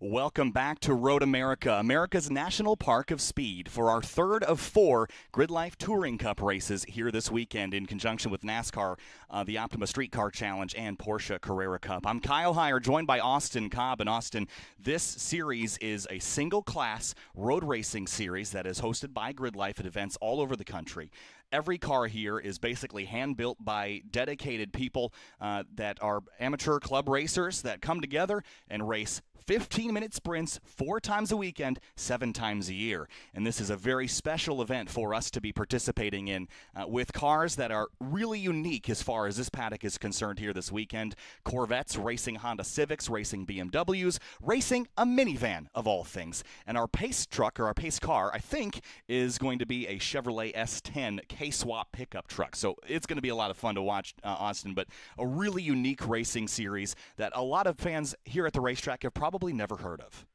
Welcome back to Road America, America's National Park of Speed, for our third of four GRIDLIFE Touring Cup races here this weekend in conjunction with NASCAR, the Optima Streetcar Challenge, and Porsche Carrera Cup. I'm Kyle Heyer, joined by Austin Cobb. And Austin, this series is a single-class road racing series that is hosted by GRIDLIFE at events all over the country. Every car here is basically hand-built by dedicated people that are amateur club racers that come together and race 15-minute sprints 4 times a weekend, 7 times a year. And this is a very special event for us to be participating in with cars that are really unique as far as this paddock is concerned here this weekend. Corvettes racing Honda Civics, racing BMWs, racing a minivan of all things. And our pace truck, or our pace car, I think, is going to be a Chevrolet S10 K-Swap pickup truck. So it's going to be a lot of fun to watch, Austin, but a really unique racing series that a lot of fans here at the racetrack have probably never heard of.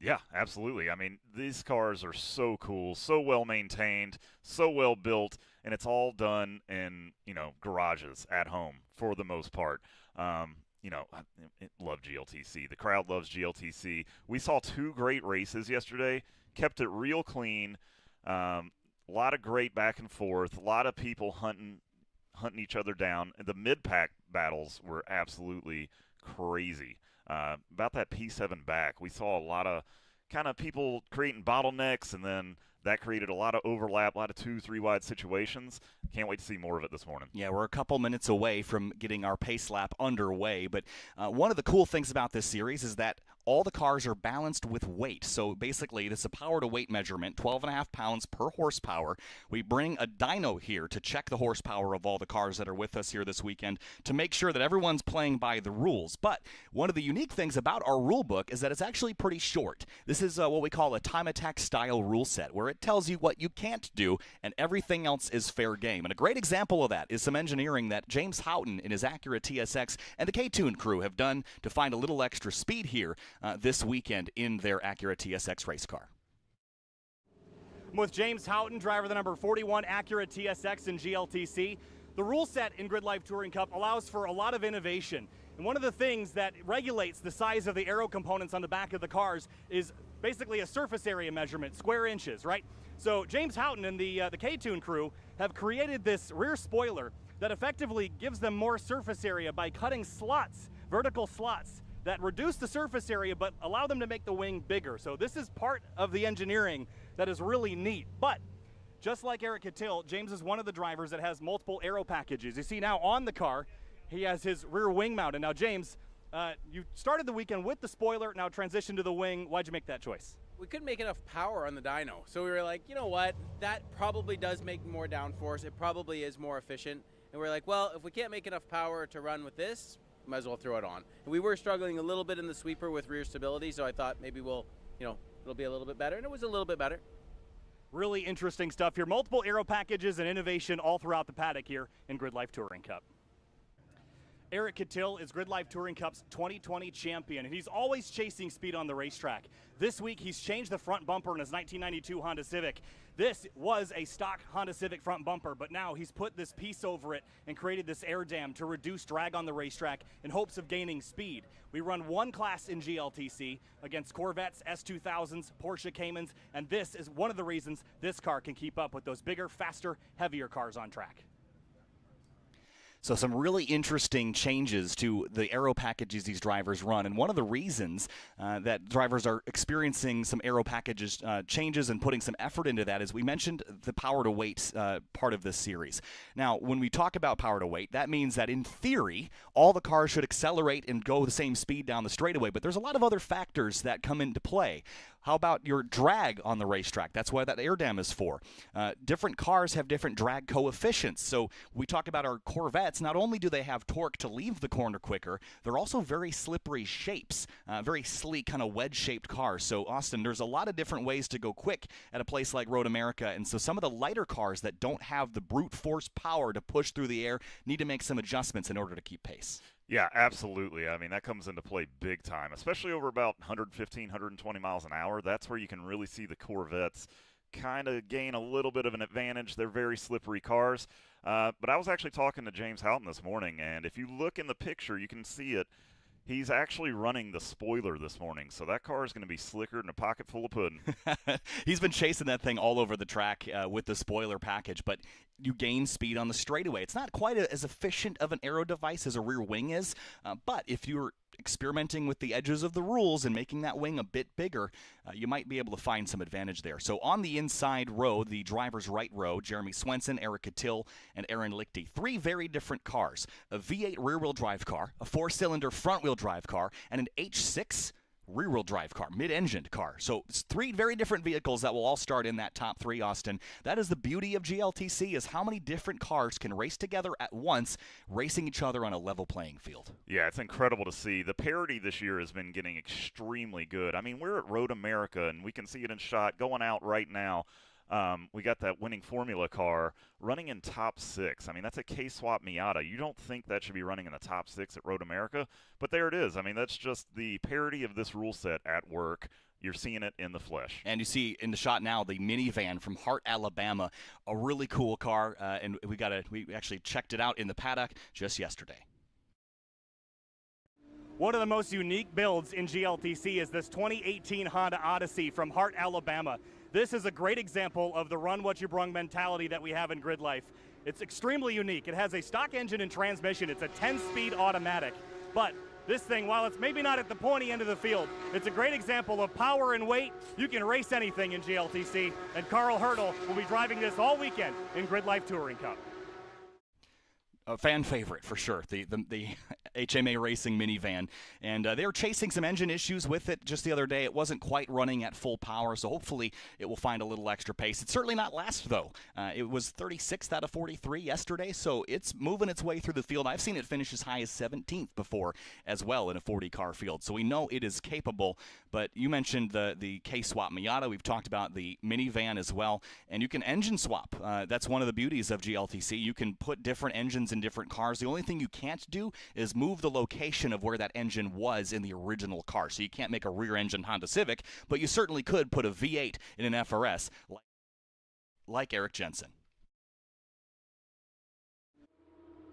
Yeah, absolutely. I mean, these cars are so cool, so well maintained, so well built, and it's all done in, garages at home for the most part. I love GLTC. The crowd loves GLTC. We saw 2 great races yesterday, kept it real clean, a lot of great back and forth, a lot of people hunting each other down. The mid-pack battles were absolutely crazy. About that P7 back, we saw a lot of kind of people creating bottlenecks, and then that created a lot of overlap, a lot of 2-3 wide situations. Can't wait to see more of it this morning. Yeah, we're a couple minutes away from getting our pace lap underway, but one of the cool things about this series is that all the cars are balanced with weight. So basically, this is a power-to-weight measurement, 12.5 pounds per horsepower. We bring a dyno here to check the horsepower of all the cars that are with us here this weekend to make sure that everyone's playing by the rules. But one of the unique things about our rule book is that it's actually pretty short. This is what we call a time attack style rule set, where it tells you what you can't do and everything else is fair game. And a great example of that is some engineering that James Houghton in his Acura TSX and the K-Tune crew have done to find a little extra speed here this weekend in their Acura TSX race car. I'm with James Houghton, driver of the number 41 Acura TSX and GLTC. The rule set in GRIDLIFE Touring Cup allows for a lot of innovation. And one of the things that regulates the size of the aero components on the back of the cars is basically a surface area measurement, square inches, right? So James Houghton and the K-Tune crew have created this rear spoiler that effectively gives them more surface area by cutting slots, vertical slots, that reduce the surface area but allow them to make the wing bigger. So this is part of the engineering that is really neat. But just like Eric Catel, James is one of the drivers that has multiple aero packages. You see now on the car, he has his rear wing mounted. Now James, you started the weekend with the spoiler, now transitioned to the wing. Why'd you make that choice? We couldn't make enough power on the dyno. So we were like, you know what, that probably does make more downforce. It probably is more efficient. And we're like, well, if we can't make enough power to run with this, might as well throw it on. And we were struggling a little bit in the sweeper with rear stability, so I thought maybe it'll be a little bit better, and it was a little bit better. Really interesting stuff here. Multiple aero packages and innovation all throughout the paddock here in GRIDLIFE Touring Cup. Eric Catel is GRIDLIFE Touring Cup's 2020 champion, and he's always chasing speed on the racetrack. This week, he's changed the front bumper in his 1992 Honda Civic. This was a stock Honda Civic front bumper, but now he's put this piece over it and created this air dam to reduce drag on the racetrack in hopes of gaining speed. We run one class in GLTC against Corvettes, S2000s, Porsche Caymans, and this is one of the reasons this car can keep up with those bigger, faster, heavier cars on track. So some really interesting changes to the aero packages these drivers run. And one of the reasons that drivers are experiencing some aero packages changes and putting some effort into that is we mentioned the power to weight part of this series. Now, when we talk about power to weight, that means that in theory, all the cars should accelerate and go the same speed down the straightaway. But there's a lot of other factors that come into play. How about your drag on the racetrack? That's what that air dam is for. Different cars have different drag coefficients. So we talk about our Corvettes. Not only do they have torque to leave the corner quicker, they're also very slippery shapes, very sleek, kind of wedge-shaped cars. So, Austin, there's a lot of different ways to go quick at a place like Road America. And so some of the lighter cars that don't have the brute force power to push through the air need to make some adjustments in order to keep pace. Yeah, absolutely. I mean, that comes into play big time, especially over about 115, 120 miles an hour. That's where you can really see the Corvettes kind of gain a little bit of an advantage. They're very slippery cars. But I was actually talking to James Houghton this morning, and if you look in the picture, you can see it. He's actually running the spoiler this morning, so that car is going to be slicker than a pocket full of pudding. He's been chasing that thing all over the track with the spoiler package, but you gain speed on the straightaway. It's not quite as efficient of an aero device as a rear wing is, but if you're experimenting with the edges of the rules and making that wing a bit bigger, you might be able to find some advantage there. So on the inside row, the driver's right row, Jeremy Swenson, Eric Catel, and Aaron Lichty. 3 very different cars. A V8 rear-wheel drive car, a 4-cylinder front-wheel drive car, and an H6 rear-wheel drive car, mid-engined car. So it's 3 very different vehicles that will all start in that top 3, Austin. That is the beauty of GLTC, is how many different cars can race together at once, racing each other on a level playing field. Yeah, it's incredible to see. The parity this year has been getting extremely good. I mean, we're at Road America, and we can see it in shot going out right now. We got that winning Formula car running in top 6. I mean, that's a K-Swap Miata. You don't think that should be running in the top 6 at Road America, but there it is. I mean, that's just the parity of this rule set at work. You're seeing it in the flesh. And you see in the shot now the minivan from Hart, Alabama, a really cool car, and we actually checked it out in the paddock just yesterday. One of the most unique builds in GLTC is this 2018 Honda Odyssey from Hart, Alabama. This is a great example of the run what you brung mentality that we have in Grid Life. It's extremely unique. It has a stock engine and transmission. It's a 10-speed automatic. But this thing, while it's maybe not at the pointy end of the field, it's a great example of power and weight. You can race anything in GLTC, and Carl Hurdle will be driving this all weekend in Grid Life Touring Cup. A fan favorite for sure, the HMA Racing minivan, and they were chasing some engine issues with it just the other day. It wasn't quite running at full power, so hopefully it will find a little extra pace. It's certainly not last, though. It was 36th out of 43 yesterday, so it's moving its way through the field. I've seen it finish as high as 17th before as well in a 40-car field, so we know it is capable. But you mentioned the K-Swap Miata. We've talked about the minivan as well, and you can engine swap. That's one of the beauties of GLTC. You can put different engines in different cars. The only thing you can't do is move the location of where that engine was in the original car. So you can't make a rear-engine Honda Civic, but you certainly could put a V8 in an FRS like Eric Jensen.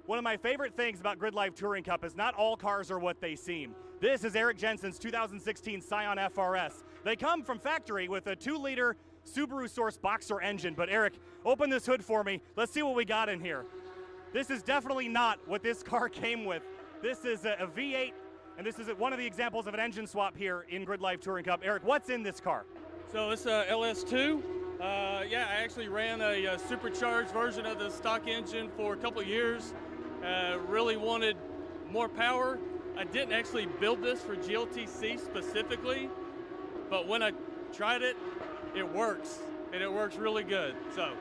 One of my favorite things about Grid Life Touring Cup is not all cars are what they seem. This is Eric Jensen's 2016 Scion FRS. They come from factory with a 2-liter Subaru Source Boxer engine. But Eric, open this hood for me. Let's see what we got in here. This is definitely not what this car came with. This is a V8, and this is one of the examples of an engine swap here in Grid Life Touring Cup. Eric, what's in this car? So it's a LS2. Yeah, I actually ran a supercharged version of the stock engine for a couple of years. Really wanted more power. I didn't actually build this for GLTC specifically, but when I tried it, it works, and it works really good. So.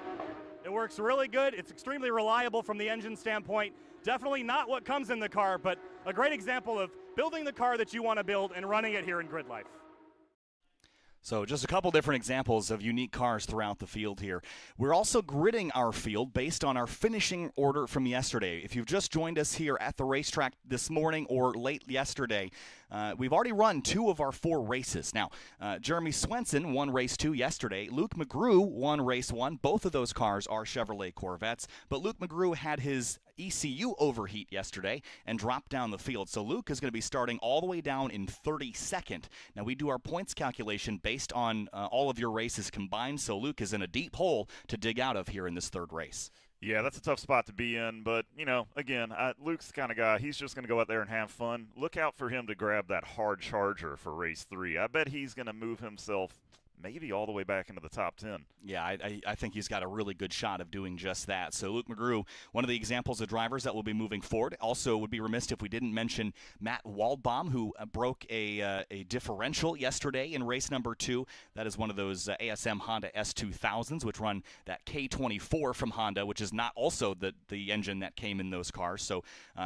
It works really good. It's extremely reliable from the engine standpoint. Definitely not what comes in the car, but a great example of building the car that you want to build and running it here in Grid Life. So just a couple different examples of unique cars throughout the field here. We're also gridding our field based on our finishing order from yesterday. If you've just joined us here at the racetrack this morning or late yesterday, we've already run 2 of our 4 races. Now, Jeremy Swenson won race 2 yesterday. Luke McGrew won race 1. Both of those cars are Chevrolet Corvettes, but Luke McGrew had his ECU overheat yesterday and dropped down the field. So Luke is going to be starting all the way down in 32nd. Now, we do our points calculation based on all of your races combined, so Luke is in a deep hole to dig out of here in this 3rd race. Yeah, that's a tough spot to be in, but, you know, again, Luke's the kind of guy, he's just going to go out there and have fun. Look out for him to grab that hard charger for race 3. I bet he's going to move himself maybe all the way back into the top 10. Yeah, I think he's got a really good shot of doing just that. So Luke McGrew, one of the examples of drivers that will be moving forward. Also, would be remiss if we didn't mention Matt Waldbaum, who broke a differential yesterday in race number 2. That is one of those ASM Honda S2000s, which run that K24 from Honda, which is not also the engine that came in those cars. So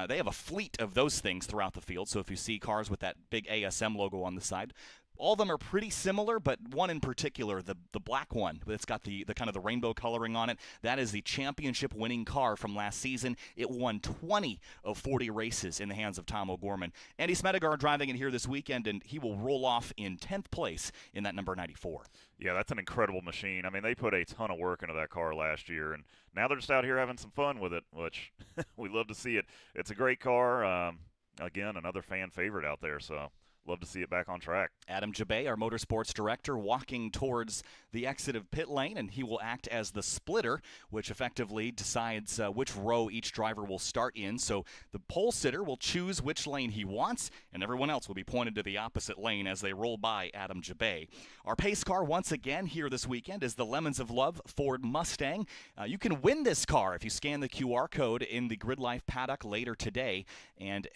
they have a fleet of those things throughout the field. So if you see cars with that big ASM logo on the side, all of them are pretty similar, but one in particular, the black one that's got the kind of the rainbow coloring on it, that is the championship winning car from last season. It won 20 of 40 races in the hands of Tom O'Gorman. Andy Smedegar driving it here this weekend, and he will roll off in 10th place in that number 94. Yeah, that's an incredible machine. I mean, they put a ton of work into that car last year, and now they're just out here having some fun with it, which we love to see it. It's a great car. again, another fan favorite out there. So love to see it back on track. Adam Jabay, our motorsports director, walking towards the exit of pit lane, and he will act as the splitter, which effectively decides which row each driver will start in. So the pole sitter will choose which lane he wants, and everyone else will be pointed to the opposite lane as they roll by Adam Jabay. Our pace car once again here this weekend is the Lemons of Love Ford Mustang. You can win this car if you scan the QR code in the GRIDLIFE paddock later today and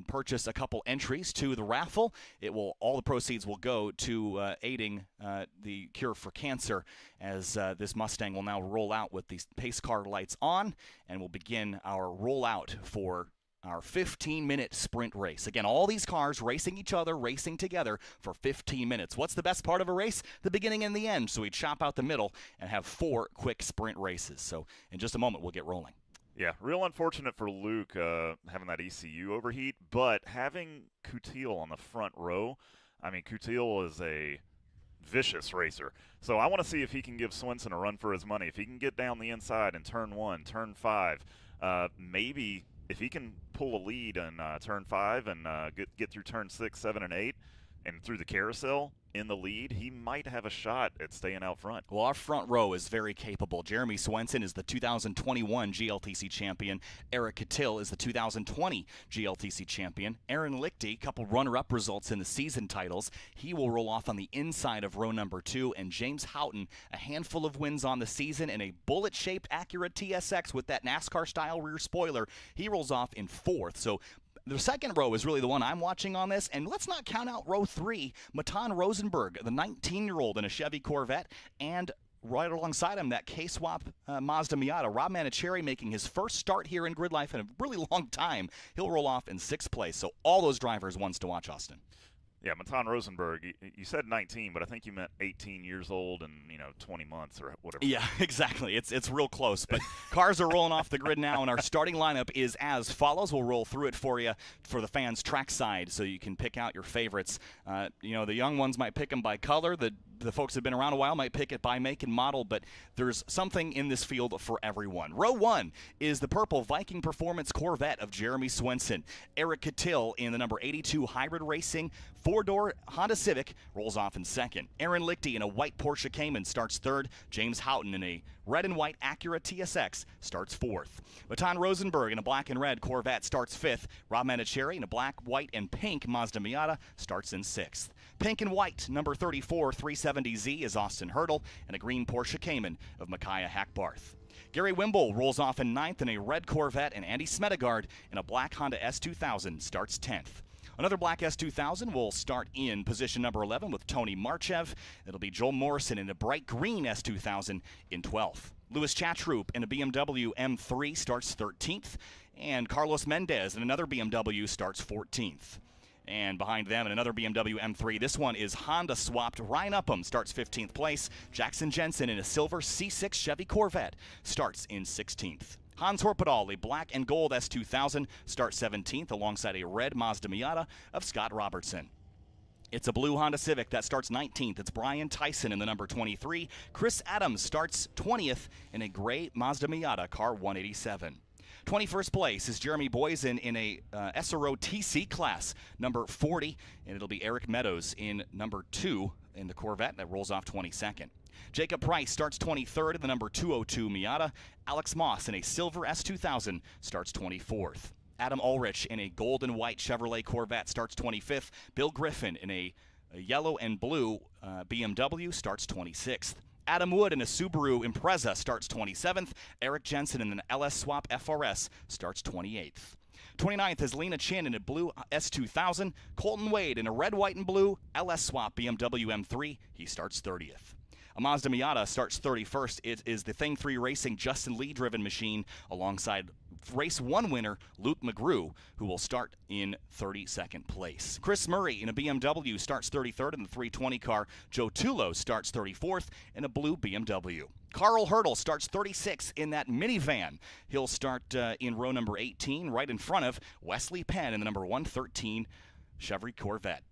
purchase a couple entries to the raffle. All the proceeds will go to aiding the cure for cancer, as this Mustang will now roll out with the pace car lights on, and we'll begin our rollout for our 15-minute sprint race. Again, all these cars racing each other, racing together for 15 minutes. What's the best part of a race? The beginning and the end. So we chop out the middle and have 4 quick sprint races. So in just a moment, we'll get rolling. Yeah, real unfortunate for Luke having that ECU overheat, but having Catel on the front row, I mean, Catel is a vicious racer. So I want to see if he can give Swenson a run for his money. If he can get down the inside in turn 1, turn 5, maybe if he can pull a lead in turn 5 and get through turn 6, 7, and 8, and through the carousel in the lead, he might have a shot at staying out front. Well, our front row is very capable. Jeremy Swenson is the 2021 GLTC champion. Eric Catel is the 2020 GLTC champion. Aaron Lichty, couple runner-up results in the season titles. He will roll off on the inside of row number 2. And James Houghton, a handful of wins on the season and a bullet-shaped Acura TSX with that NASCAR-style rear spoiler. He rolls off in 4th. So the second row is really the one I'm watching on this, and let's not count out row 3. Matan Rosenberg, the 19-year-old in a Chevy Corvette, and right alongside him, that K-Swap Mazda Miata. Rob Manicherry making his first start here in GRIDLIFE in a really long time. He'll roll off in 6th place, so all those drivers ones to watch, Austin. Yeah, Matan Rosenberg, you said 19, but I think you meant 18 years old and, 20 months or whatever. Yeah, exactly. It's real close. But cars are rolling off the grid now, and our starting lineup is as follows. We'll roll through it for you for the fans' trackside so you can pick out your favorites. The young ones might pick them by color. The folks that have been around a while might pick it by make and model, but there's something in this field for everyone. Row 1 is the purple Viking Performance Corvette of Jeremy Swenson. Eric Catel in the number 82 Hybrid Racing 4-door Honda Civic rolls off in 2nd. Aaron Lichty in a white Porsche Cayman starts 3rd. James Houghton in a red and white Acura TSX starts 4th. Matan Rosenberg in a black and red Corvette starts 5th. Rob Manicherry in a black, white, and pink Mazda Miata starts in 6th. Pink and white, number 34 370Z is Austin Hurdle, and a green Porsche Cayman of Micaiah Hackbarth. Gary Wimble rolls off in 9th in a red Corvette, and Andy Smedegard in a black Honda S2000 starts 10th. Another black S2000 will start in position number 11 with Tony Marchev. It'll be Joel Morrison in a bright green S2000 in 12th. Louis Chatroop in a BMW M3 starts 13th, and Carlos Mendez in another BMW starts 14th. And behind them in another BMW M3, this one is Honda swapped. Ryan Upham starts 15th place. Jackson Jensen in a silver C6 Chevy Corvette starts in 16th. Hans Horpedal, a black and gold S2000, starts 17th alongside a red Mazda Miata of Scott Robertson. It's a blue Honda Civic that starts 19th. It's Brian Tyson in the number 23. Chris Adams starts 20th in a gray Mazda Miata car 187. 21st place is Jeremy Boysen in a SRO TC class, number 40, and it'll be Eric Meadows in number 2 in the Corvette that rolls off 22nd. Jacob Price starts 23rd in the number 202 Miata. Alex Moss in a silver S2000 starts 24th. Adam Ulrich in a gold and white Chevrolet Corvette starts 25th. Bill Griffin in a yellow and blue BMW starts 26th. Adam Wood in a Subaru Impreza starts 27th. Eric Jensen in an LS Swap FRS starts 28th. 29th is Lena Chin in a blue S2000. Colton Wade in a red, white, and blue LS Swap BMW M3. He starts 30th. A Mazda Miata starts 31st. It is the Thing 3 Racing Justin Lee-driven machine alongside Race 1 winner Luke McGrew, who will start in 32nd place. Chris Murray in a BMW starts 33rd in the 320 car. Joe Tulo starts 34th in a blue BMW. Carl Hurdle starts 36th in that minivan. He'll start in row number 18 right in front of Wesley Penn in the number 113 Chevy Corvette.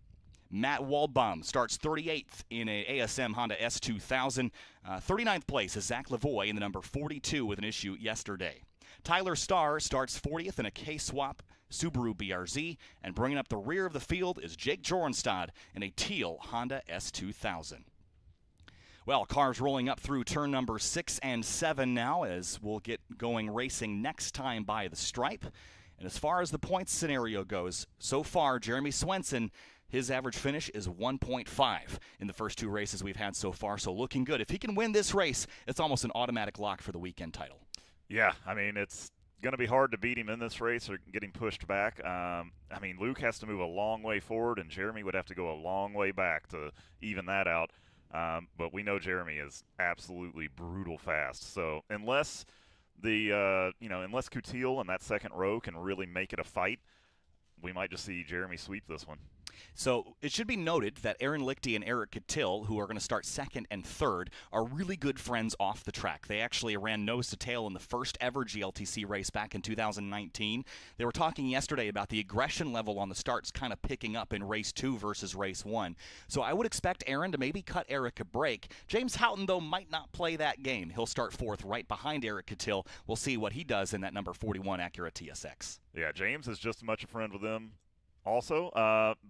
Matt Waldbaum starts 38th in an ASM Honda S2000. 39th place is Zach Lavoie in the number 42 with an issue yesterday. Tyler Starr starts 40th in a K-Swap Subaru BRZ, and bringing up the rear of the field is Jake Jorenstad in a teal Honda S2000. Well, cars rolling up through turn number 6 and 7 now as we'll get going racing next time by the stripe. And as far as the points scenario goes, so far, Jeremy Swenson, his average finish is 1.5 in the first 2 races we've had so far, so looking good. If he can win this race, it's almost an automatic lock for the weekend title. Yeah, I mean, it's going to be hard to beat him in this race or get him pushed back. I mean, Luke has to move a long way forward, and Jeremy would have to go a long way back to even that out. But we know Jeremy is absolutely brutal fast. So unless unless Catel in that second row can really make it a fight, we might just see Jeremy sweep this one. So it should be noted that Aaron Lichty and Eric Catel, who are going to start second and third, are really good friends off the track. They actually ran nose to tail in the first ever GLTC race back in 2019. They were talking yesterday about the aggression level on the starts kind of picking up in race 2 versus race 1. So I would expect Aaron to maybe cut Eric a break. James Houghton, though, might not play that game. He'll start 4th right behind Eric Catel. We'll see what he does in that number 41 Acura TSX. Yeah, James is just as much a friend with them also,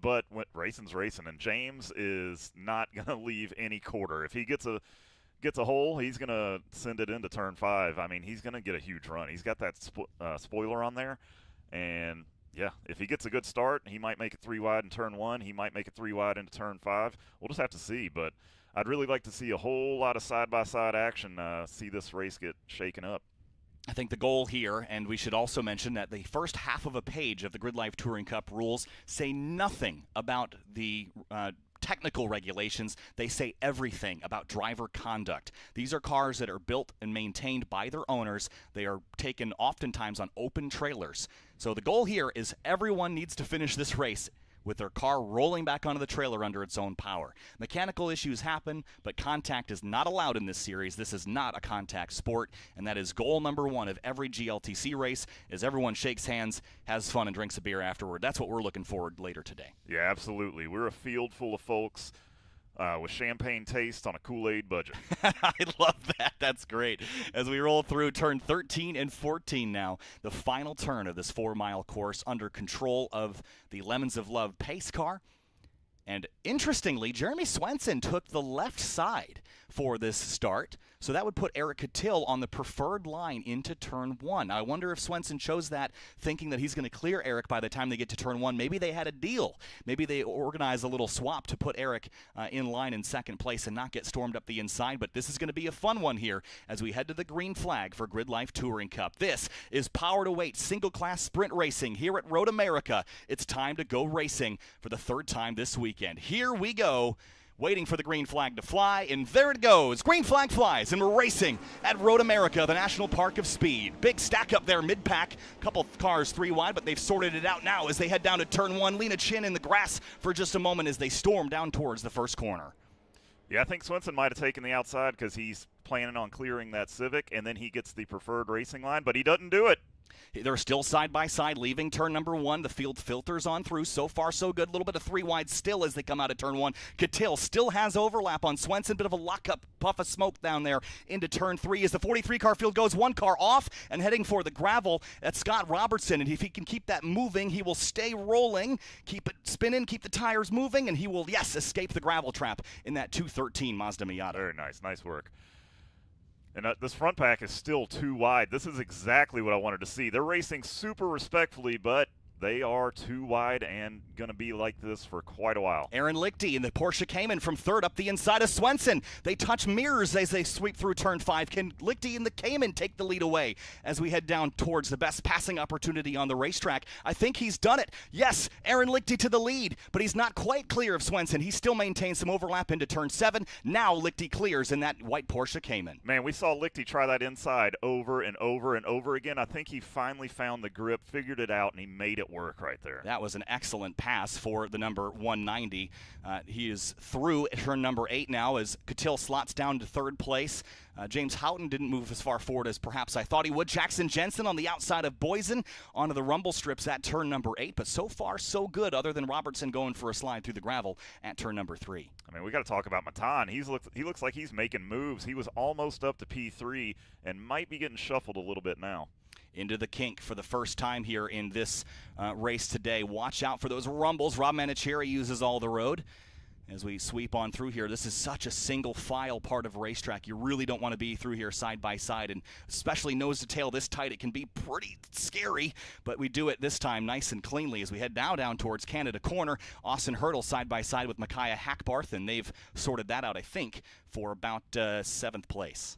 but racing's racing, and James is not going to leave any quarter. If he gets a hole, he's going to send it into turn 5. I mean, he's going to get a huge run. He's got that spoiler on there, and yeah, if he gets a good start, he might make it 3 wide in turn 1. He might make it 3 wide into turn 5. We'll just have to see, but I'd really like to see a whole lot of side-by-side action, see this race get shaken up. I think the goal here, and we should also mention that the first half of a page of the GridLife Touring Cup rules say nothing about the technical regulations. They say everything about driver conduct. These are cars that are built and maintained by their owners. They are taken oftentimes on open trailers. So the goal here is everyone needs to finish this race with their car rolling back onto the trailer under its own power. Mechanical issues happen, but contact is not allowed in this series. This is not a contact sport, and that is goal number 1 of every GLTC race, is everyone shakes hands, has fun, and drinks a beer afterward. That's what we're looking forward later today. Yeah, absolutely. We're a field full of folks with champagne taste on a Kool-Aid budget. I love that. That's great. As we roll through turn 13 and 14 now, the final turn of this 4-mile course under control of the Lemons of Love pace car. And interestingly, Jeremy Swenson took the left side for this start, so that would put Eric Catel on the preferred line into turn 1. I wonder if Swenson chose that thinking that he's going to clear Eric by the time they get to turn 1. Maybe they had a deal. Maybe they organized a little swap to put Eric in line in second place and not get stormed up the inside, but this is going to be a fun one here as we head to the green flag for GridLife Touring Cup. This is Power to Weight single-class sprint racing here at Road America. It's time to go racing for the 3rd time this weekend. Here we go. Waiting for the green flag to fly, and there it goes. Green flag flies, and we're racing at Road America, the National Park of Speed. Big stack up there mid-pack. Couple cars 3 wide, but they've sorted it out now as they head down to turn 1. Lena Chin in the grass for just a moment as they storm down towards the first corner. Yeah, I think Swenson might have taken the outside because he's planning on clearing that Civic, and then he gets the preferred racing line, but he doesn't do it. They're still side by side, leaving turn number 1. The field filters on through. So far, so good. A little bit of 3 wide still as they come out of turn 1. Catel still has overlap on Swenson. Bit of a lockup, puff of smoke down there into turn 3 as the 43 car field goes 1 car off and heading for the gravel. That's Scott Robertson, and if he can keep that moving, he will stay rolling, keep it spinning, keep the tires moving, and he will, yes, escape the gravel trap in that 213 Mazda Miata. Very nice. Nice work. And this front pack is still 2 wide. This is exactly what I wanted to see. They're racing super respectfully, but they are 2 wide and going to be like this for quite a while. Aaron Lichty in the Porsche Cayman from 3rd up the inside of Swenson. They touch mirrors as they sweep through turn 5. Can Lichty in the Cayman take the lead away as we head down towards the best passing opportunity on the racetrack? I think he's done it. Yes, Aaron Lichty to the lead, but he's not quite clear of Swenson. He still maintains some overlap into turn 7. Now Lichty clears in that white Porsche Cayman. Man, we saw Lichty try that inside over and over and over again. I think he finally found the grip, figured it out, and he made it work right there. That was an excellent pass for the number 190. He is through at turn number 8 now as Catel slots down to 3rd place. James Houghton didn't move as far forward as perhaps I thought he would. Jackson Jensen on the outside of Boysen onto the rumble strips at turn number 8, but so far so good other than Robertson going for a slide through the gravel at turn number 3. I mean, we got to talk about Matan. He looks like he's making moves. He was almost up to P3 and might be getting shuffled a little bit now. into the kink for the first time here in this race today. Watch out for those rumbles. Rob Manicherry uses all the road. As we sweep on through here, this is such a single file part of a racetrack. You really don't want to be through here side by side, and especially nose to tail this tight, it can be pretty scary, but we do it this time nice and cleanly as we head now down towards Canada Corner. Austin Hurdle side by side with Micaiah Hackbarth, and they've sorted that out, I think, for about 7th place.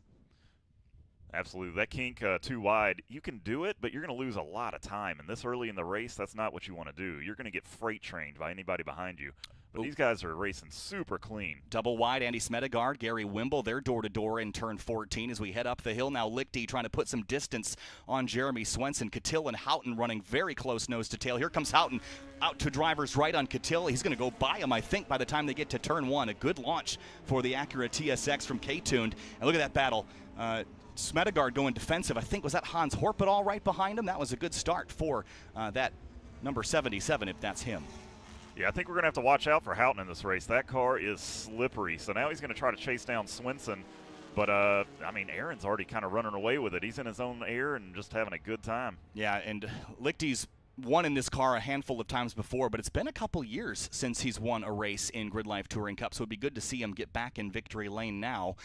Absolutely. That kink too wide, you can do it, but you're going to lose a lot of time. And this early in the race, that's not what you want to do. You're going to get freight trained by anybody behind you. But these guys are racing super clean. Double wide, Andy Smedegard, Gary Wimble, they're door-to-door in turn 14 as we head up the hill. Now Lichty trying to put some distance on Jeremy Swenson. Catel and Houghton running very close nose to tail. Here comes Houghton out to driver's right on Catel. He's going to go by him, I think, by the time they get to turn 1. A good launch for the Acura TSX from K-Tuned. And look at that battle. Smedegard going defensive. I think, was that Hans Horpedal right behind him? That was a good start for that number 77, if that's him. Yeah, I think we're going to have to watch out for Houghton in this race. That car is slippery. So now he's going to try to chase down Swenson. But, I mean, Aaron's already kind of running away with it. He's in his own air and just having a good time. Yeah, and Lichty's won in this car a handful of times before, but it's been a couple years since he's won a race in GRIDLIFE Touring Cup, so it'd be good to see him get back in victory lane now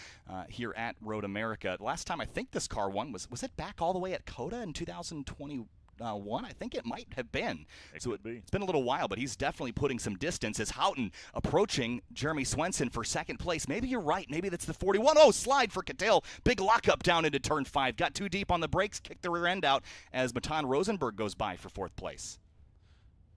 here at Road America. The last time I think this car won, was it back all the way at COTA in 2021? I think it might have been. It's been a little while, but he's definitely putting some distance as Houghton approaching Jeremy Swenson for 2nd place. Maybe you're right. Maybe that's the 41. Oh, slide for Catel. Big lockup down into turn 5. Got too deep on the brakes, kicked the rear end out as Matan Rosenberg goes by for 4th place.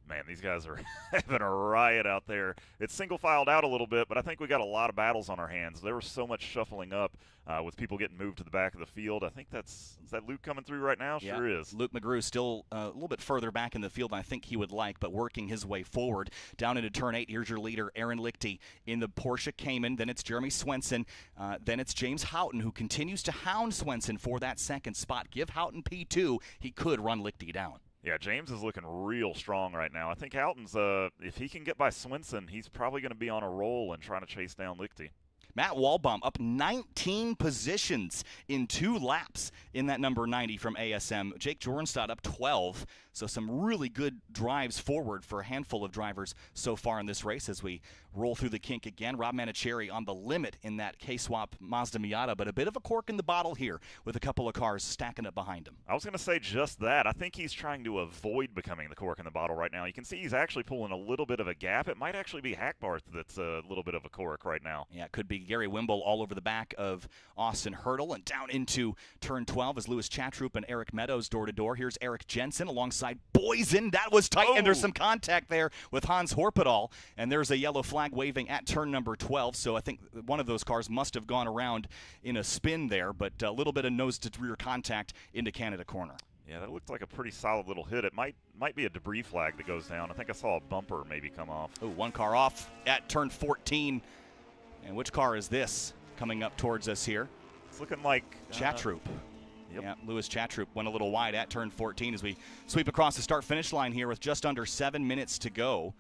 Man, these guys are having a riot out there. It's single-filed out a little bit, but I think we got a lot of battles on our hands. There was so much shuffling up with people getting moved to the back of the field. I think is that Luke coming through right now? Yeah. Sure is. Luke McGrew still a little bit further back in the field than I think he would like, but working his way forward. Down into turn 8, here's your leader, Aaron Lichty, in the Porsche Cayman. Then it's Jeremy Swenson. Then it's James Houghton, who continues to hound Swenson for that 2nd spot. Give Houghton P2. He could run Lichty down. Yeah, James is looking real strong right now. I think Houghton's, if he can get by Swenson, he's probably going to be on a roll and trying to chase down Lichty. Matt Walbaum up 19 positions in 2 laps in that number 90 from ASM. Jake Jornstad up 12. So some really good drives forward for a handful of drivers so far in this race as we roll through the kink again. Rob Manicherry on the limit in that K-Swap Mazda Miata, but a bit of a cork in the bottle here with a couple of cars stacking up behind him. I was going to say just that. I think he's trying to avoid becoming the cork in the bottle right now. You can see he's actually pulling a little bit of a gap. It might actually be Hackbarth that's a little bit of a cork right now. Yeah, it could be Gary Wimble all over the back of Austin Hurdle and down into turn 12 as Lewis Chatroop and Eric Meadows door-to-door. Here's Eric Jensen alongside Boysen. That was tight, and there's some contact there with Hans Horpedal, and there's a yellow flag waving at turn number 12, so I think one of those cars must have gone around in a spin there, but a little bit of nose-to-rear contact into Canada Corner. Yeah, that looked like a pretty solid little hit. It might be a debris flag that goes down. I think I saw a bumper maybe come off. Oh, one car off at turn 14. And which car is this coming up towards us here? It's looking like Chatroop. Yep. Yeah, Lewis Chatroop went a little wide at turn 14 as we sweep across the start-finish line here with just under 7 minutes to go.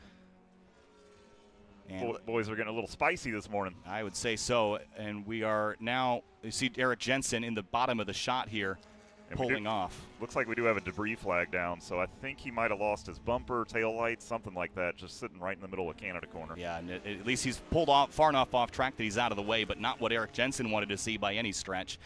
And boys are getting a little spicy this morning. I would say so. And we are now, you see Eric Jensen in the bottom of the shot here, pulling off. Looks like we do have a debris flag down, so I think he might have lost his bumper, tail lights, something like that, just sitting right in the middle of Canada Corner. Yeah, and at least he's pulled off far enough off track that he's out of the way, but not what Eric Jensen wanted to see by any stretch.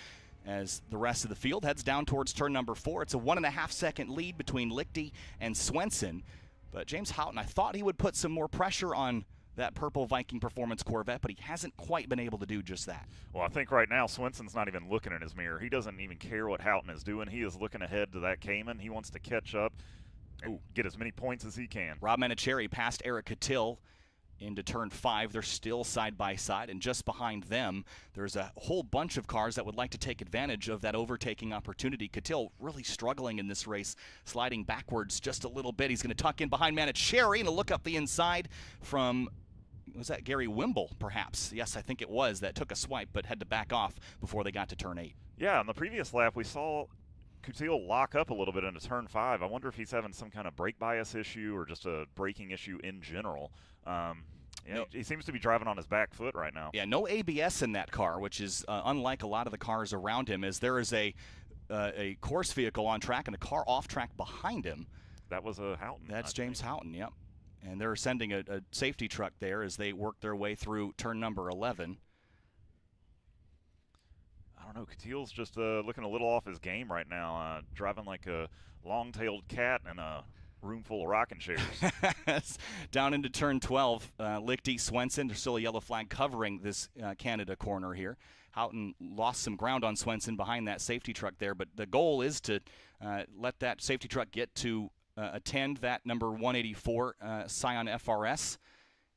As the rest of the field heads down towards turn number 4. It's a 1.5-second lead between Lichty and Swenson. But James Houghton, I thought he would put some more pressure on that purple Viking Performance Corvette, but he hasn't quite been able to do just that. Well, I think right now Swenson's not even looking in his mirror. He doesn't even care what Houghton is doing. He is looking ahead to that Cayman. He wants to catch up and get as many points as he can. Rob Manicherry passed Eric Catel into turn 5. They're still side by side, and just behind them there's a whole bunch of cars that would like to take advantage of that overtaking opportunity. Catel really struggling in this race, sliding backwards just a little bit. He's going to tuck in behind Manicherry and a look up the inside from, was that Gary Wimble perhaps? Yes, I think it was, that took a swipe but had to back off before they got to turn 8. Yeah, on the previous lap we saw Catel lock up a little bit into turn 5. I wonder if he's having some kind of brake bias issue or just a braking issue in general. He seems to be driving on his back foot right now. Yeah, no ABS in that car, which is unlike a lot of the cars around him, as there is a a course vehicle on track and a car off track behind him. That was a Houghton. That's James Houghton, yep. And they're sending a safety truck there as they work their way through turn number 11. I don't know. Catel's just looking a little off his game right now, driving like a long-tailed cat in a room full of rocking chairs. Down into turn 12, Lichty, Swenson, there's still a yellow flag covering this Canada corner here. Houghton lost some ground on Swenson behind that safety truck there, but the goal is to let that safety truck get to attend that number 184 Scion FRS,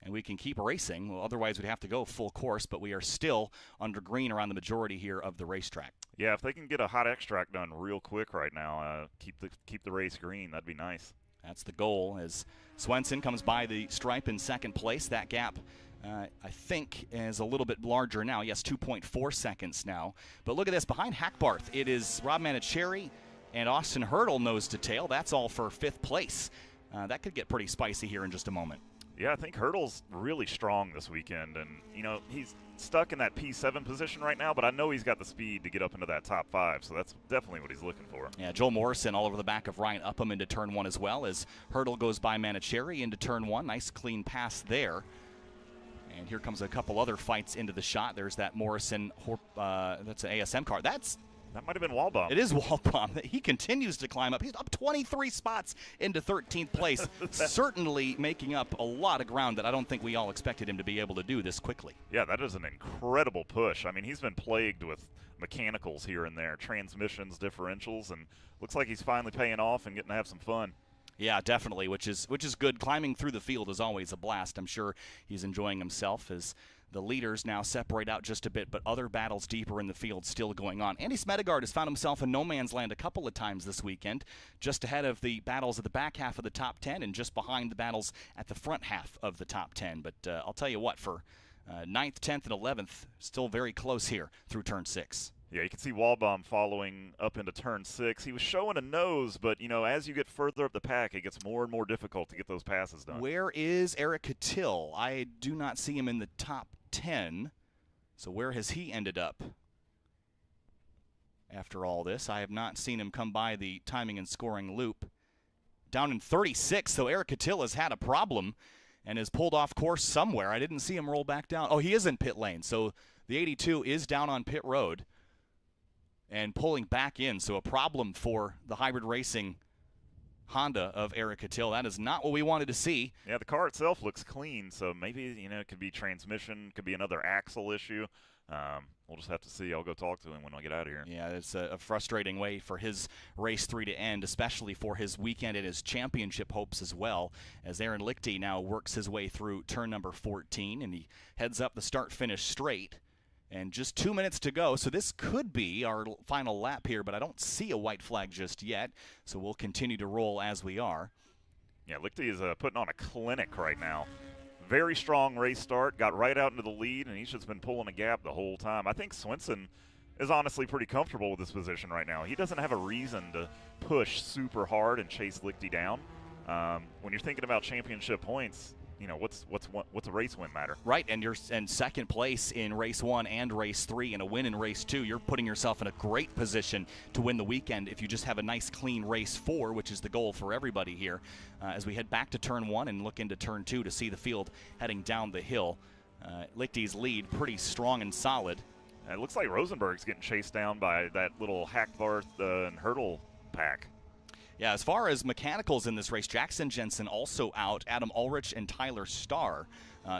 and we can keep racing. Well, otherwise we'd have to go full course, but we are still under green around the majority here of the racetrack. Yeah, if they can get a hot extract done real quick right now, keep the race green, that'd be nice. That's the goal as Swenson comes by the stripe in second place. That gap, I think, is a little bit larger now. Yes, 2.4 seconds now. But look at this. Behind Hackbarth, it is Rob Manicherry and Austin Hurdle nose to tail. That's all for 5th place. That could get pretty spicy here in just a moment. Yeah, I think Hurdle's really strong this weekend. And, you know, he's stuck in that P7 position right now, but I know he's got the speed to get up into that top 5, so that's definitely what he's looking for. Yeah, Joel Morrison all over the back of Ryan Upham into turn 1 as well as Hurdle goes by Manicherry into turn 1. Nice clean pass there. And here comes a couple other fights into the shot. There's that Morrison, that's an ASM car. That might have been Walbaum. It is Walbaum. He continues to climb up. He's up 23 spots into 13th place, certainly making up a lot of ground that I don't think we all expected him to be able to do this quickly. Yeah, that is an incredible push. I mean, he's been plagued with mechanicals here and there, transmissions, differentials, and looks like he's finally paying off and getting to have some fun. Yeah, definitely, which is good. Climbing through the field is always a blast. I'm sure he's enjoying himself as the leaders now separate out just a bit, but other battles deeper in the field still going on. Andy Smedegaard has found himself in no man's land a couple of times this weekend, just ahead of the battles at the back half of the top 10 and just behind the battles at the front half of the top 10. But I'll tell you what, for 9th, 10th, and 11th, still very close here through turn 6. Yeah, you can see Walbaum following up into turn 6. He was showing a nose, but, you know, as you get further up the pack, it gets more and more difficult to get those passes done. Where is Eric Catel? I do not see him in the top 10. So where has he ended up after all this? I have not seen him come by the timing and scoring loop. Down in 36, so Eric Catel has had a problem and has pulled off course somewhere. I didn't see him roll back down. Oh, he is in pit lane, so the 82 is down on pit road and pulling back in, so a problem for the hybrid racing Honda of Eric Catel. That is not what we wanted to see. Yeah, the car itself looks clean, so maybe, you know, it could be transmission, could be another axle issue. We'll just have to see. I'll go talk to him when I get out of here. Yeah, it's a frustrating way for his race 3 to end, especially for his weekend and his championship hopes as well, as Aaron Lichty now works his way through turn number 14, and he heads up the start-finish straight. And just 2 minutes to go, so this could be our final lap here, but I don't see a white flag just yet, so we'll continue to roll as we are. Yeah, Lichty is putting on a clinic right now. Very strong race start, got right out into the lead, and he's just been pulling a gap the whole time. I think Swenson is honestly pretty comfortable with this position right now. He doesn't have a reason to push super hard and chase Lichty down. When you're thinking about championship points, you know, what's a race win matter? Right, and you're in second place in race 1 and race 3, and a win in race 2. You're putting yourself in a great position to win the weekend if you just have a nice clean race 4, which is the goal for everybody here. As we head back to turn 1 and look into turn 2 to see the field heading down the hill. Lichty's lead pretty strong and solid. It looks like Rosenberg's getting chased down by that little Hackbarth and Hurdle pack. Yeah, as far as mechanicals in this race, Jackson Jensen also out. Adam Ulrich and Tyler Starr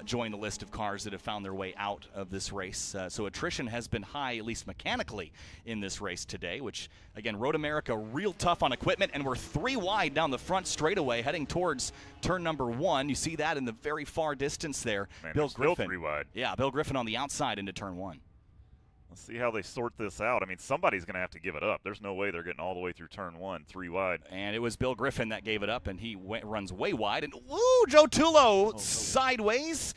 join the list of cars that have found their way out of this race. So attrition has been high, at least mechanically, in this race today, which, again, Road America real tough on equipment, and we're 3 wide down the front straightaway heading towards turn number 1. You see that in the very far distance there. Man, Bill Griffin. Still 3 wide. Yeah, Bill Griffin on the outside into turn 1. Let's see how they sort this out. I mean, somebody's going to have to give it up. There's no way they're getting all the way through turn 1, 3 wide. And it was Bill Griffin that gave it up, and he runs way wide. And, woo, Joe Tullo sideways.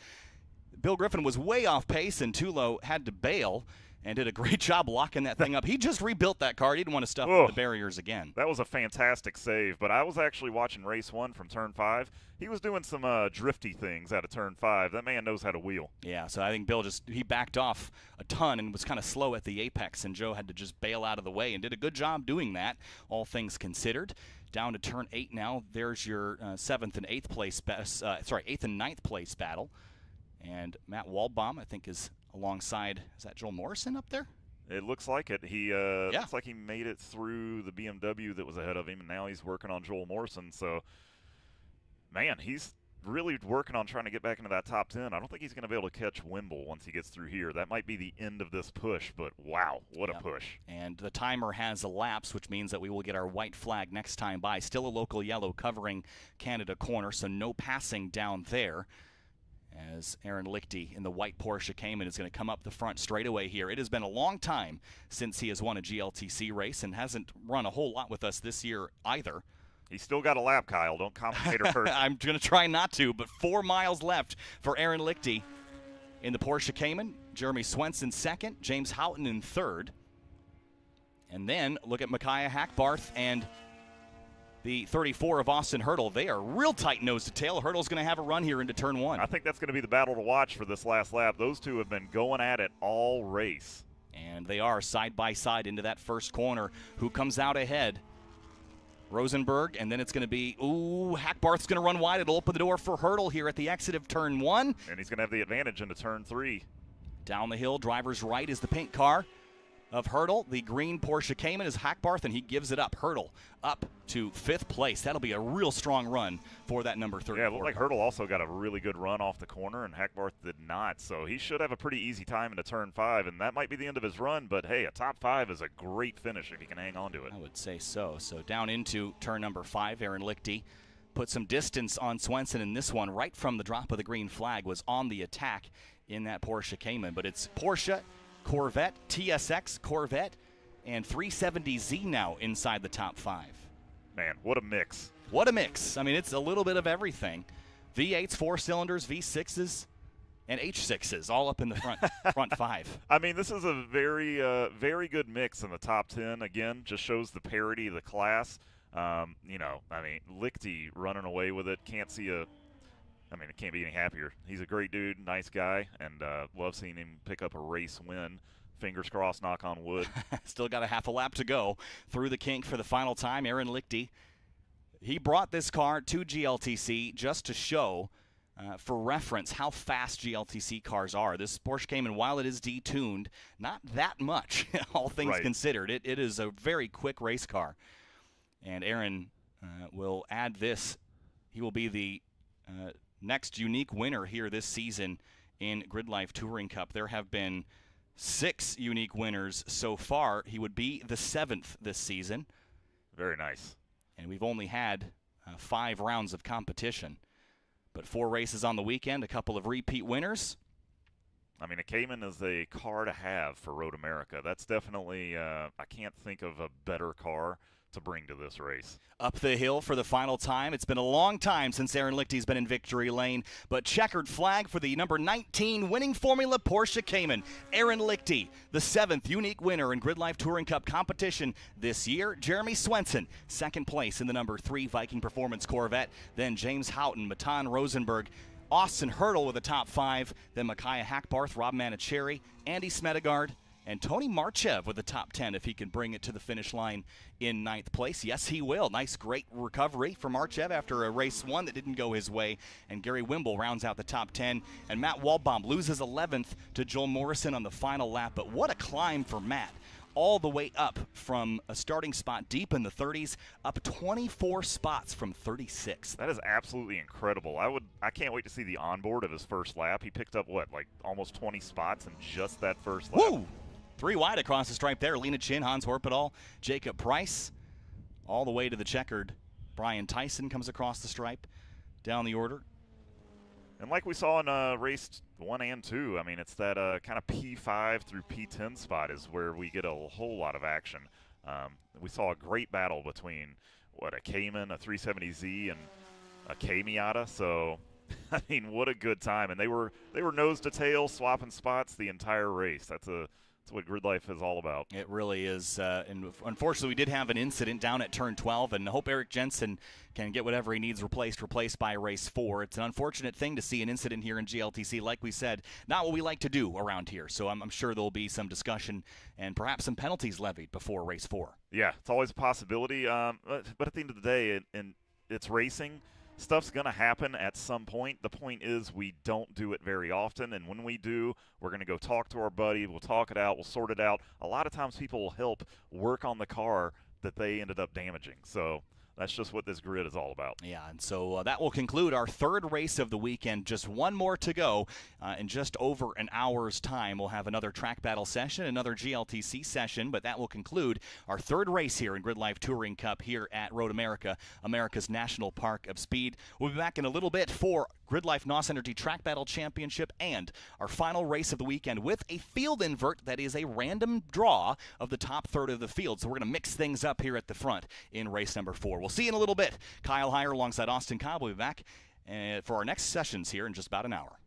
Bill Griffin was way off pace, and Tullo had to bail. and did a great job locking that thing up. He just rebuilt that car. He didn't want to stuff with the barriers again. That was a fantastic save, but I was actually watching race 1 from turn 5. He was doing some drifty things out of turn 5. That man knows how to wheel. Yeah, so I think Bill he backed off a ton and was kind of slow at the apex, and Joe had to just bail out of the way and did a good job doing that, all things considered. Down to turn 8 now. There's your 7th and 8th place, 8th and 9th place battle. And Matt Waldbaum, I think, is alongside, is that Joel Morrison up there? It looks like it. He looks like he made it through the BMW that was ahead of him, and now he's working on Joel Morrison. So, man, he's really working on trying to get back into that top 10. I don't think he's going to be able to catch Wimble once he gets through here. That might be the end of this push, but wow, what a push. And the timer has elapsed, which means that we will get our white flag next time by. Still a local yellow covering Canada corner, so no passing down there. As Aaron Lichty in the white Porsche Cayman is going to come up the front straightaway here. It has been a long time since he has won a GLTC race and hasn't run a whole lot with us this year either. He's still got a lap, Kyle. Don't complicate her first. I'm going to try not to, but 4 miles left for Aaron Lichty in the Porsche Cayman. Jeremy Swenson second, James Houghton in third. And then look at Micaiah Hackbarth and the 34 of Austin Hurdle. They are real tight nose to tail. Hurdle's going to have a run here into turn 1. I think that's going to be the battle to watch for this last lap. Those two have been going at it all race. And they are side by side into that first corner. Who comes out ahead? Rosenberg, and then it's going to be, Hackbarth's going to run wide. It'll open the door for Hurdle here at the exit of turn 1. And he's going to have the advantage into turn 3. Down the hill, driver's right is the pink car of Hurdle. The green Porsche Cayman is Hackbarth, and he gives it up. Hurdle up to 5th place. That'll be a real strong run for that number 34. Yeah, it looked like Hurdle also got a really good run off the corner, and Hackbarth did not. So he should have a pretty easy time into turn 5, and that might be the end of his run. But, hey, a top 5 is a great finish if he can hang on to it. I would say so. So down into turn number 5, Aaron Lichty put some distance on Swenson in this one. Right from the drop of the green flag was on the attack in that Porsche Cayman. But it's Porsche, Corvette, TSX, Corvette, and 370Z now inside the top 5. Man, what a mix. What a mix. I mean, it's a little bit of everything. V8s, 4 cylinders, V6s, and H6s all up in the front 5. I mean, this is a very, very good mix in the top 10. Again, just shows the parity of the class. Lichty running away with it. It can't be any happier. He's a great dude, nice guy, and love seeing him pick up a race win. Fingers crossed, knock on wood. Still got a half a lap to go through the kink for the final time. Aaron Lichty, he brought this car to GLTC just to show, for reference, how fast GLTC cars are. This Porsche Cayman, while it is detuned, not that much, all things considered. It is a very quick race car. And Aaron will add this. He will be the next unique winner here this season in GridLife Touring Cup. There have been 6 unique winners so far. He would be the 7th this season. Very nice. And we've only had 5 rounds of competition. But 4 races on the weekend, a couple of repeat winners. I mean, a Cayman is a car to have for Road America. That's definitely, I can't think of a better car to bring to this race. Up the hill for the final time. It's been a long time since Aaron Lichty's been in victory lane, but checkered flag for the number 19 winning Formula Porsche Cayman. Aaron Lichty, the 7th unique winner in GridLife Touring Cup competition this year. Jeremy Swenson, 2nd place in the number 3 Viking Performance Corvette. Then James Houghton, Matan Rosenberg, Austin Hurdle with a top 5. Then Micaiah Hackbarth, Rob Manicherry, Andy Smedegard, and Tony Marchev with the top 10 if he can bring it to the finish line in 9th place. Yes, he will. Nice, great recovery for Marchev after a race 1 that didn't go his way. And Gary Wimble rounds out the top 10. And Matt Waldbaum loses 11th to Joel Morrison on the final lap. But what a climb for Matt. All the way up from a starting spot deep in the 30s, up 24 spots from 36. That is absolutely incredible. I can't wait to see the onboard of his first lap. He picked up, almost 20 spots in just that first lap. Woo! 3 wide across the stripe there. Lena Chin, Hans Horpedal, Jacob Price. All the way to the checkered. Brian Tyson comes across the stripe down the order. And like we saw in race 1 and 2, I mean, it's that kind of P5 through P10 spot is where we get a whole lot of action. We saw a great battle between, a Cayman, a 370Z, and a K-Miata. So, I mean, what a good time. And they were nose to tail, swapping spots the entire race. That's That's what Grid Life is all about. It really is. And unfortunately, we did have an incident down at turn 12, and I hope Eric Jensen can get whatever he needs replaced by race 4. It's an unfortunate thing to see an incident here in GLTC. Like we said, not what we like to do around here. So I'm sure there'll be some discussion and perhaps some penalties levied before race 4. Yeah, it's always a possibility. But at the end of the day, and it's racing. Stuff's going to happen at some point. The point is we don't do it very often, and when we do, we're going to go talk to our buddy. We'll talk it out. We'll sort it out. A lot of times people will help work on the car that they ended up damaging. So that's just what this grid is all about. Yeah, and so that will conclude our third race of the weekend. Just one more to go. In just over an hour's time, we'll have another track battle session, another GLTC session, but that will conclude our third race here in Grid Life Touring Cup here at Road America, America's National Park of Speed. We'll be back in a little bit for Grid Life NOS Energy Track Battle Championship and our final race of the weekend with a field invert that is a random draw of the top third of the field. So we're going to mix things up here at the front in race number 4. We'll see you in a little bit. Kyle Heyer alongside Austin Cobb will be back for our next sessions here in just about an hour.